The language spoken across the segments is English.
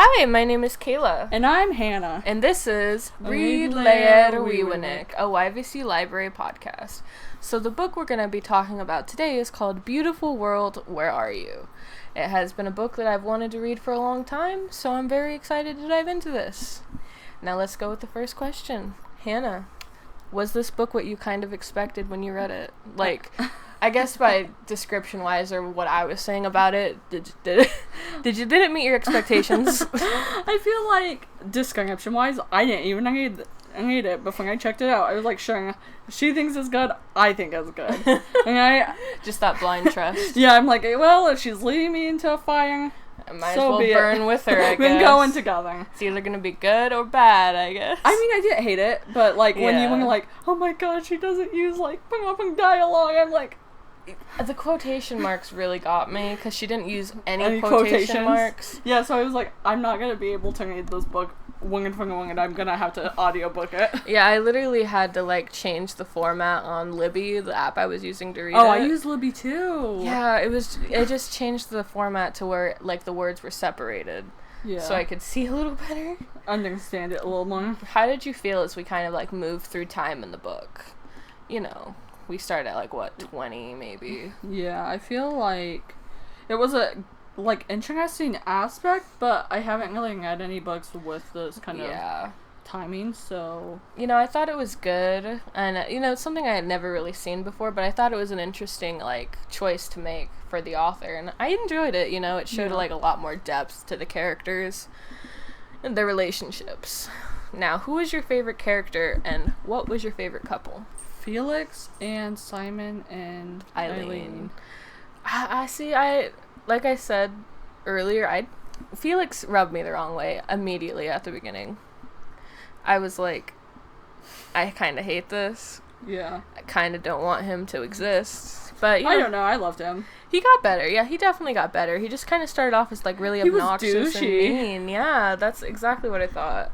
Hi, my name is Kayla. And I'm Hannah. And this is Leer, Leer, Wiwanik, a YVC library podcast. So the book we're going to be talking about today is called Beautiful World, Where Are You? It has been a book that I've wanted to read for a long time, so I'm very excited to dive into this. Now let's go with the first question. Hannah, was this book what you kind of expected when you read it? Like, I guess by description-wise or what I was saying about it, did it meet your expectations? I feel like description-wise, I didn't even need it, but when I checked it out, I was like, sure, she thinks it's good, I think it's good. And I just that blind trust. Yeah, I'm like, well, if she's leading me into a fire, I might as well burn with her, I guess. We're going together. It's either gonna be good or bad, I guess. I mean, I didn't hate it, but like when you were like, oh my god, she doesn't use like dialogue, I'm like, the quotation marks really got me because she didn't use any quotation marks. Yeah, so I was like, I'm not gonna be able to read this book winged, and I'm gonna have to audiobook it. Yeah, I literally had to like change the format on Libby, the app I was using to read it. Oh, I use Libby too. Yeah, it just changed the format to where like the words were separated. Yeah. So I could see a little better. Understand it a little more. How did you feel as we kind of like moved through time in the book? You know, we started at like what, 20 maybe? Yeah, I feel like it was a like interesting aspect, but I haven't really read any books with this kind of timing, so I thought it was good, and it's something I had never really seen before, but I thought it was an interesting like choice to make for the author, and I enjoyed it. It showed like a lot more depth to the characters and their relationships. Now, who was your favorite character and what was your favorite couple? Felix and Simon and Eileen. I see. Like I said earlier, Felix rubbed me the wrong way immediately at the beginning. I was like, I kind of hate this. Yeah. I kind of don't want him to exist. But I don't know. I loved him. He got better. Yeah, he definitely got better. He just kind of started off as like really obnoxious and mean. Yeah, that's exactly what I thought.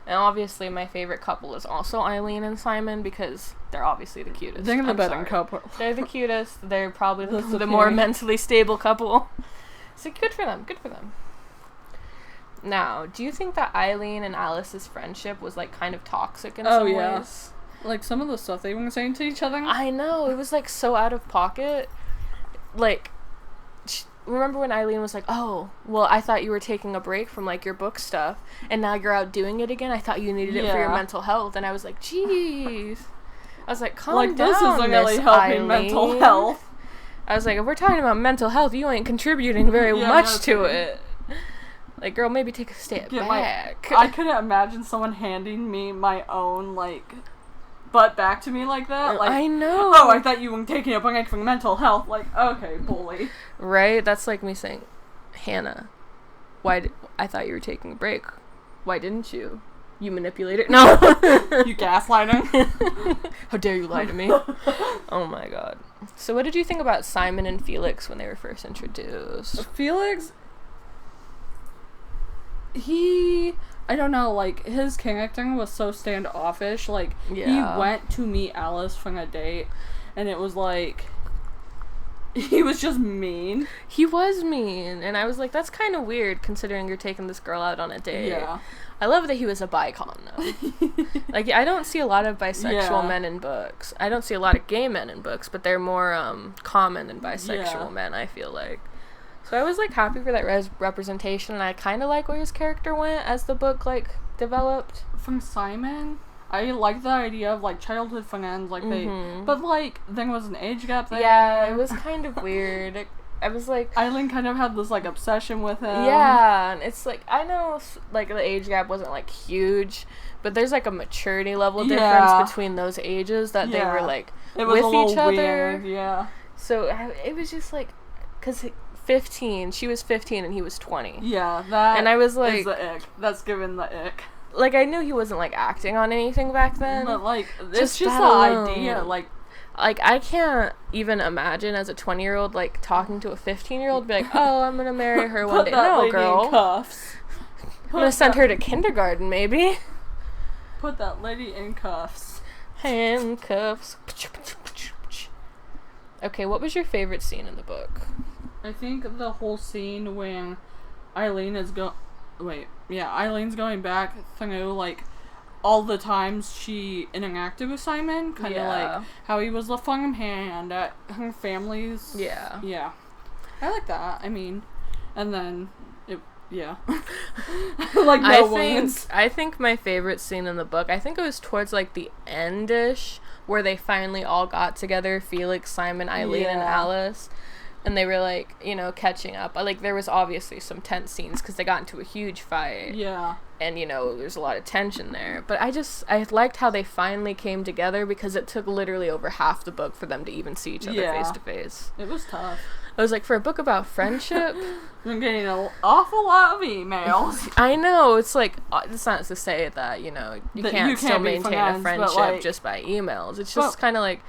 And obviously, my favorite couple is also Eileen and Simon because they're obviously the cutest. They're the better couple. They're the cutest. They're probably the more mentally stable couple. So good for them. Good for them. Now, do you think that Eileen and Alice's friendship was like kind of toxic in some ways? Like some of the stuff they were saying to each other? I know. It was like so out of pocket. Like, remember when Eileen was like, oh, well, I thought you were taking a break from, like, your book stuff, and now you're out doing it again? I thought you needed it for your mental health. And I was like, jeez. I was like, calm down, this isn't really helping mental health. I was like, if we're talking about mental health, you ain't contributing very much to it. Like, girl, maybe take a step back. I couldn't imagine someone handing me my own, like, butt back to me like that. Like, I know. Oh, I thought you were taking a break from mental health. Like, okay, bully. Right? That's like me saying, Hannah, I thought you were taking a break. Why didn't you? You manipulator. No. You gaslighting. How dare you lie to me? Oh my god. So what did you think about Simon and Felix when they were first introduced? Felix, I don't know, like, his character was so standoffish. Like, he went to meet Alice from a date, and it was like, he was just mean. He was mean, and I was like, that's kind of weird, considering you're taking this girl out on a date. Yeah. I love that he was a bicon, though. Like, I don't see a lot of bisexual men in books. I don't see a lot of gay men in books, but they're more common than bisexual men, I feel like. So I was, like, happy for that representation, and I kind of like where his character went as the book, like, developed. From Simon, I like the idea of, like, childhood friends, like, but, like, there was an age gap there. Yeah, it was kind of weird. I was, like... Eileen kind of had this, like, obsession with him. Yeah, and it's, like, I know, like, the age gap wasn't, like, huge, but there's, like, a maturity level difference between those ages that they were, like, with each other. Weird, yeah. So, it was just, like, because... 15, she was 15 and he was 20. Yeah, that and I was like, is the ick. That's given the ick. Like, I knew he wasn't, like, acting on anything back then. But, like, it's just the idea, like, I can't even imagine as a 20-year-old, like, talking to a 15-year-old, be like, oh, I'm gonna marry her one day. No, girl. In cuffs. I'm gonna send her to kindergarten, maybe. Put that lady in cuffs. Handcuffs. Okay, what was your favorite scene in the book? I think the whole scene when Eileen is Eileen's going back through, like, all the times she interacted with Simon, kind of like how he was the farm hand at her family's. Yeah. Yeah. I like that. I mean, and then like I think my favorite scene in the book, I think it was towards like the end-ish where they finally all got together, Felix, Simon, Eileen, and Alice. And they were, like, you know, catching up. Like, there was obviously some tense scenes because they got into a huge fight. Yeah. And, you know, there's a lot of tension there. But I liked how they finally came together because it took literally over half the book for them to even see each other face to face. It was tough. I was like, for a book about friendship... I'm getting an awful lot of emails. I know. It's like, it's not to say that, you know, you can't still maintain a friendship like, just by emails. It's just kind of like...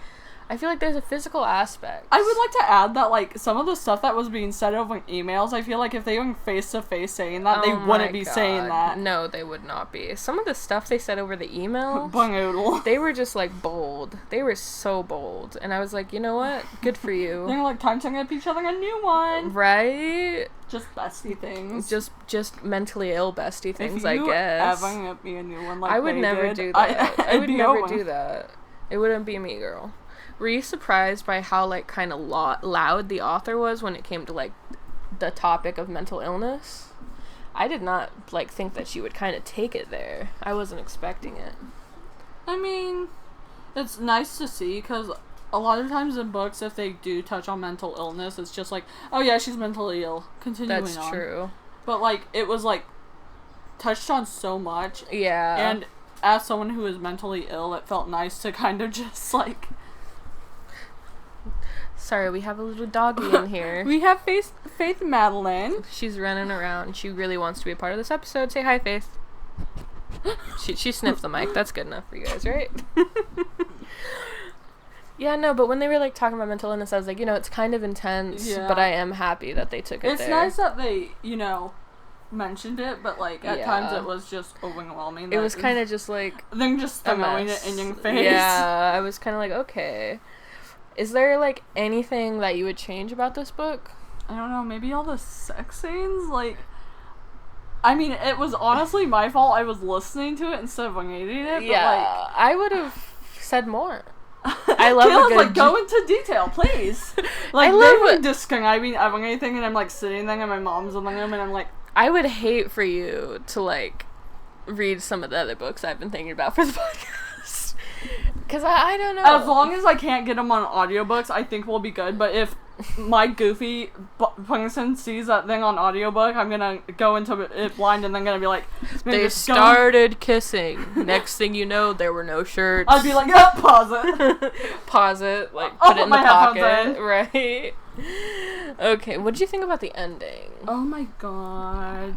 I feel like there's a physical aspect. I would like to add that, like, some of the stuff that was being said over emails, I feel like if they were face-to-face saying that, they wouldn't be saying that. No, they would not be. Some of the stuff they said over the emails, they were just, like, bold. They were so bold. And I was like, you know what? Good for you. They're like, time to give each other a new one. Right? Just bestie things. Just mentally ill bestie things, I guess. If you ever give me a new one like I would never do that. I would never do that. It wouldn't be me, girl. Were you surprised by how, like, kind of loud the author was when it came to, like, the topic of mental illness? I did not, like, think that she would kind of take it there. I wasn't expecting it. I mean, it's nice to see, because a lot of times in books, if they do touch on mental illness, it's just like, oh yeah, she's mentally ill. Continuing on. That's true. But, like, it was, like, touched on so much. Yeah. And as someone who is mentally ill, it felt nice to kind of just, like... Sorry, we have a little doggy in here. We have Faith Madeline. She's running around. She really wants to be a part of this episode. Say hi, Faith. She sniffed the mic. That's good enough for you guys, right? Yeah, no, but when they were, like, talking about mental illness, I was like, you know, it's kind of intense, but I am happy that they took it It's nice that they, you know, mentioned it, but, like, at times it was just overwhelming. It was kind of just, like... Them just throwing it in your face. Yeah, I was kind of like, okay... Is there, like, anything that you would change about this book? I don't know, maybe all the sex scenes, like... I mean, it was honestly my fault I was listening to it instead of reading it, but, like... I would have said more. I love Kayla's a good... like, go into detail, please! Like, they were describing everything, and I'm, like, sitting there, and my mom's in the room, and I'm like... I would hate for you to, like, read some of the other books I've been thinking about for the podcast. Because I don't know. As long as I can't get them on audiobooks, I think we'll be good. But if my goofy person sees that thing on audiobook, I'm going to go into it blind and then going to be like... They started kissing. Next thing you know, there were no shirts. I'd be like, oh, pause it. Pause it. Like, I'll put it in the pocket. Right? Okay, what did you think about the ending? Oh my god.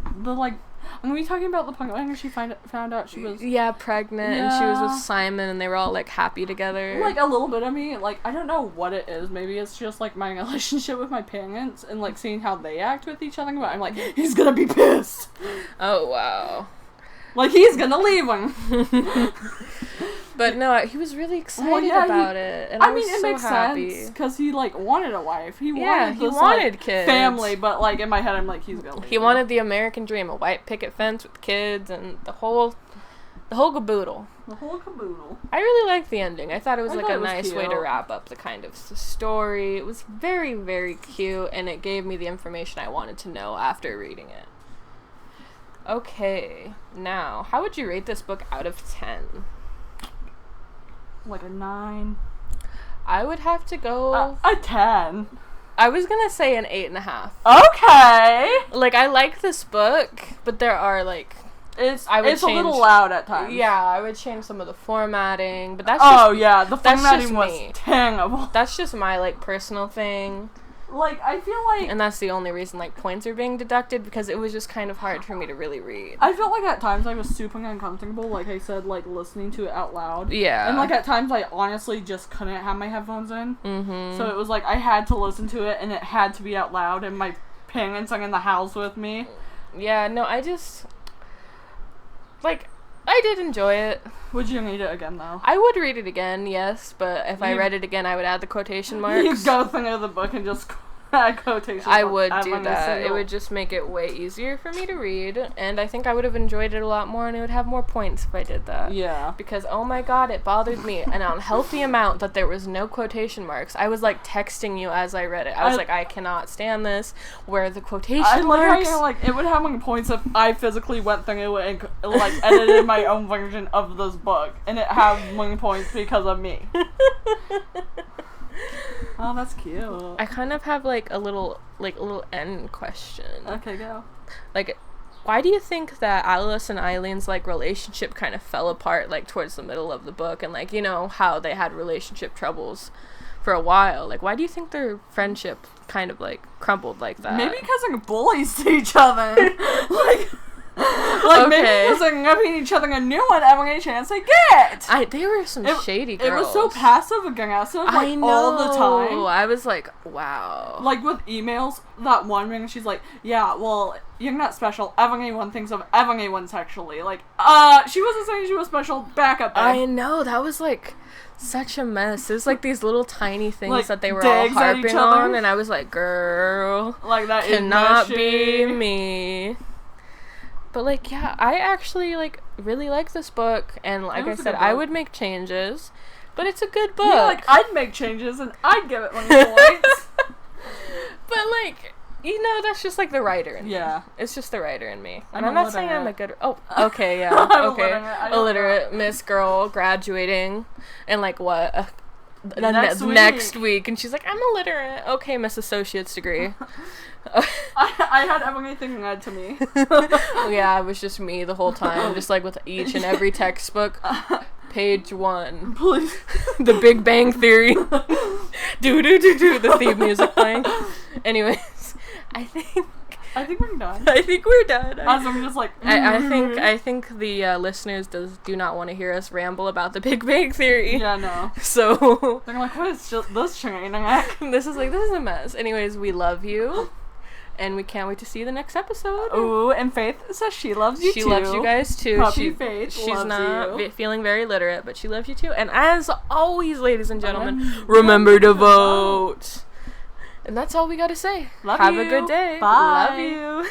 Are we talking about the point where she found out she was... Yeah, pregnant, and she was with Simon, and they were all, like, happy together. Like, a little bit of me, like, I don't know what it is. Maybe it's just, like, my relationship with my parents and, like, seeing how they act with each other, but I'm like, he's gonna be pissed! Oh, wow. Like, he's gonna leave him! But no, he was really excited about it, and I mean, it makes sense because he like wanted a wife. He wanted kids, family, but like in my head, I'm like, he's gonna. He wanted the American dream: a white picket fence with kids and the whole caboodle. The whole caboodle. I really liked the ending. I thought it was like a nice way to wrap up the kind of story. It was very, very cute, and it gave me the information I wanted to know after reading it. Okay, now how would you rate this book out of 10? Like a 9. I would have to go a 10. I was gonna say an 8.5. Okay. Like, I like this book, but there are like it's a little loud at times. Yeah, I would change some of the formatting, but that's just, the formatting was terrible. That's just my like personal thing. Like, I feel like... And that's the only reason, like, points are being deducted, because it was just kind of hard for me to really read. I felt like at times I was super uncomfortable, like I said, like, listening to it out loud. Yeah. And, like, at times I honestly just couldn't have my headphones in. Mm-hmm. So it was like, I had to listen to it, and it had to be out loud, and my parents are in the house with me. Yeah, no, I just... Like... I did enjoy it. Would you read it again, though? I would read it again, yes, but if I read it again, I would add the quotation marks. You'd go through the book and just... add quotations. I would do that. It would just make it way easier for me to read, and I think I would have enjoyed it a lot more, and it would have more points if I did that. Yeah. Because, oh my god, it bothered me an unhealthy amount that there was no quotation marks. I was, like, texting you as I read it. I was like, I cannot stand this. Where are the quotation marks? Like how you're like, it would have, like, points if I physically went through it and, like, edited my own version of this book, and it had wing points because of me. Oh, that's cute. I kind of have, like, a little end question. Okay, go. Like, why do you think that Alice and Eileen's, like, relationship kind of fell apart, like, towards the middle of the book, and, like, you know, how they had relationship troubles for a while? Like, why do you think their friendship kind of, like, crumbled like that? Maybe because they're bullies to each other. Like, maybe because they're giving each other a new one every chance they get. They were some shady girls. It was so passive aggressive, like, I know. all the time. I was like, wow. Like, with emails, that one ring, she's like, yeah, well, you're not special. Everyone thinks of everyone sexually. Like, she wasn't saying she was special. Back up there. I know. That was, like, such a mess. It was, like, these little tiny things, like, that they were all digs at each harping other. on, and I was like, girl. Like, that cannot is be me. But, like, yeah, I actually, like, really like this book, and like I said, I would make changes, but it's a good book. Yeah, like, I'd make changes, and I'd give it 1 points. But, like, you know, that's just, like, the writer in me. Yeah. It's just the writer in me. And I'm I'm not saying I'm a good... Oh, okay, yeah, I'm okay. Illiterate Miss Girl graduating, and, like, what? Next week, and she's like, I'm illiterate. Okay, Miss Associate's degree. I had everything read to me. Yeah, it was just me the whole time, just like with each and every textbook. Page 1. Please. The Big Bang Theory. Do the theme music playing. Anyways, I think we're done. I think we're done. As I'm just like. I think the listeners do not want to hear us ramble about the Big Bang Theory. Yeah, no. So they're like, what is this train? This is a mess. Anyways, we love you. And we can't wait to see you the next episode. Ooh, and Faith says she loves you too. She loves you guys too. Puppy Faith she's loves not you. Feeling very literate, but she loves you too. And as always, ladies and gentlemen, remember to vote. And that's all we got to say. Love Have you. a good day. Bye. Love you.